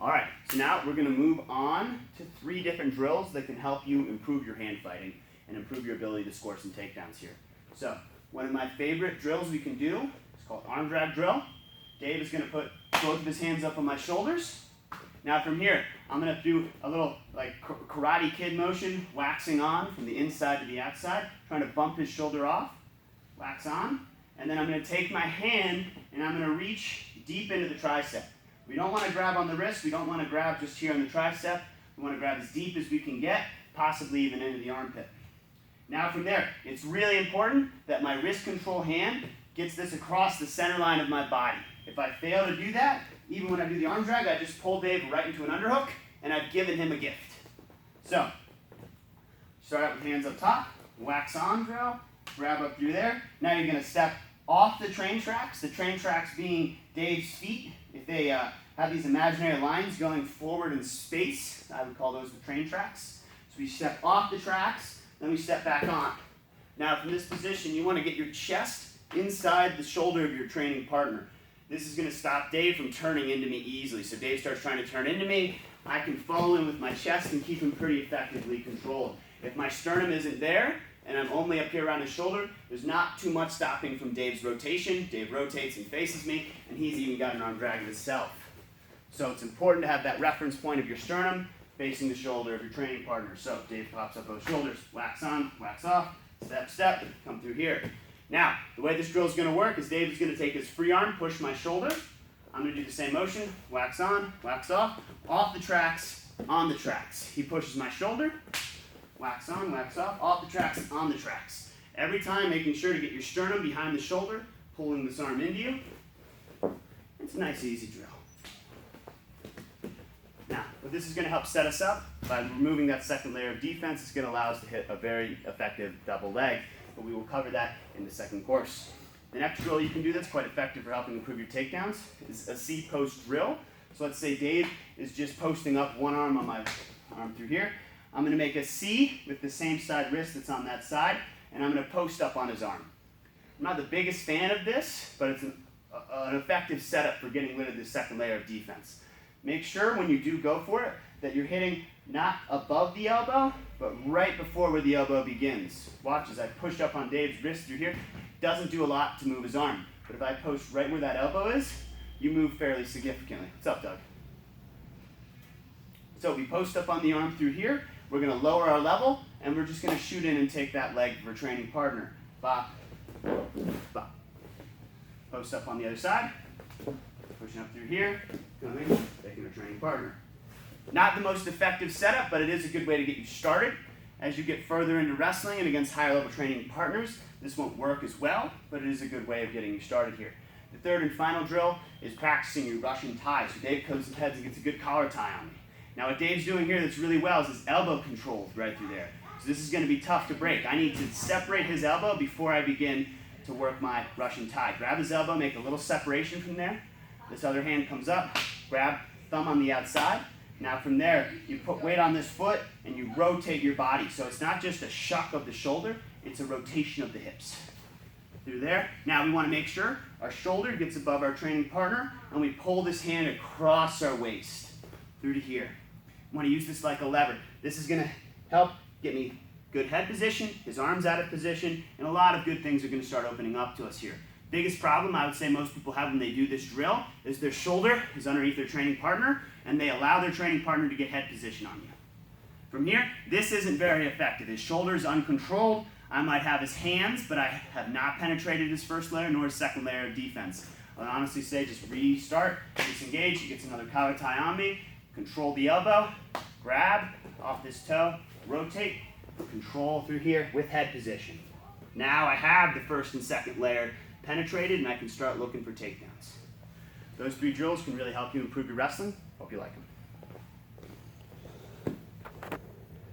All right, so now we're going to move on to 3 different drills that can help you improve your hand fighting and improve your ability to score some takedowns here. So, one of my favorite drills we can do is called arm drag drill. Dave is going to put both of his hands up on my shoulders. Now from here, I'm going to do a little like Karate Kid motion, waxing on from the inside to the outside, trying to bump his shoulder off, wax on, and then I'm going to take my hand and I'm going to reach deep into the tricep. We don't want to grab on the wrist, we don't want to grab just here on the tricep, we want to grab as deep as we can get, possibly even into the armpit. Now from there, it's really important that my wrist control hand gets this across the center line of my body. If I fail to do that, even when I do the arm drag, I just pull Dave right into an underhook, and I've given him a gift. So, start out with hands up top, wax on drill, grab up through there. Now you're going to step off the train tracks being Dave's feet. If they have these imaginary lines going forward in space, I would call those the train tracks. So we step off the tracks, then we step back on. Now from this position, you want to get your chest inside the shoulder of your training partner. This is going to stop Dave from turning into me easily. So Dave starts trying to turn into me, I can follow him with my chest and keep him pretty effectively controlled. If my sternum isn't there, and I'm only up here around his shoulder, there's not too much stopping from Dave's rotation. Dave rotates and faces me, and he's even got an arm drag of himself. So it's important to have that reference point of your sternum facing the shoulder of your training partner. So Dave pops up both shoulders, wax on, wax off, step, step, come through here. Now, the way this drill is going to work is Dave is going to take his free arm, push my shoulder. I'm going to do the same motion, wax on, wax off the tracks, on the tracks. He pushes my shoulder, wax on, wax off the tracks, on the tracks. Every time making sure to get your sternum behind the shoulder, pulling this arm into you. It's a nice, easy drill. Now, what this is going to help set us up, by removing that second layer of defense, it's going to allow us to hit a very effective double leg, but we will cover that in the second course. The next drill you can do that's quite effective for helping improve your takedowns is a C-post drill. So let's say Dave is just posting up one arm on my arm through here. I'm going to make a C with the same side wrist that's on that side, and I'm going to post up on his arm. I'm not the biggest fan of this, but it's an effective setup for getting rid of the second layer of defense. Make sure when you do go for it that you're hitting not above the elbow, but right before where the elbow begins. Watch as I push up on Dave's wrist through here. Doesn't do a lot to move his arm, but if I post right where that elbow is, you move fairly significantly. What's up, Doug? So we post up on the arm through here. We're going to lower our level, and we're just going to shoot in and take that leg for a training partner. Bop, bop. Post up on the other side. Pushing up through here, coming, taking a training partner. Not the most effective setup, but it is a good way to get you started. As you get further into wrestling and against higher level training partners, this won't work as well, but it is a good way of getting you started here. The third and final drill is practicing your Russian tie. So Dave comes and heads and gets a good collar tie on me. Now what Dave's doing here that's really well is his elbow controlled right through there. So this is going to be tough to break. I need to separate his elbow before I begin to work my Russian tie. Grab his elbow, make a little separation from there. This other hand comes up, grab thumb on the outside. Now from there, you put weight on this foot and you rotate your body. So it's not just a shuck of the shoulder, it's a rotation of the hips. Through there. Now we want to make sure our shoulder gets above our training partner and we pull this hand across our waist through to here. We want to use this like a lever. This is going to help get me good head position, his arms out of position, and a lot of good things are going to start opening up to us here. Biggest problem I would say most people have when they do this drill is their shoulder is underneath their training partner and they allow their training partner to get head position on you. From here, this isn't very effective. His shoulder is uncontrolled. I might have his hands, but I have not penetrated his first layer nor his second layer of defense. I would honestly say just restart, disengage, he gets another collar tie on me, control the elbow, grab off this toe, rotate, control through here with head position. Now I have the first and second layer penetrated and I can start looking for takedowns. Those 3 drills can really help you improve your wrestling. Hope you like them.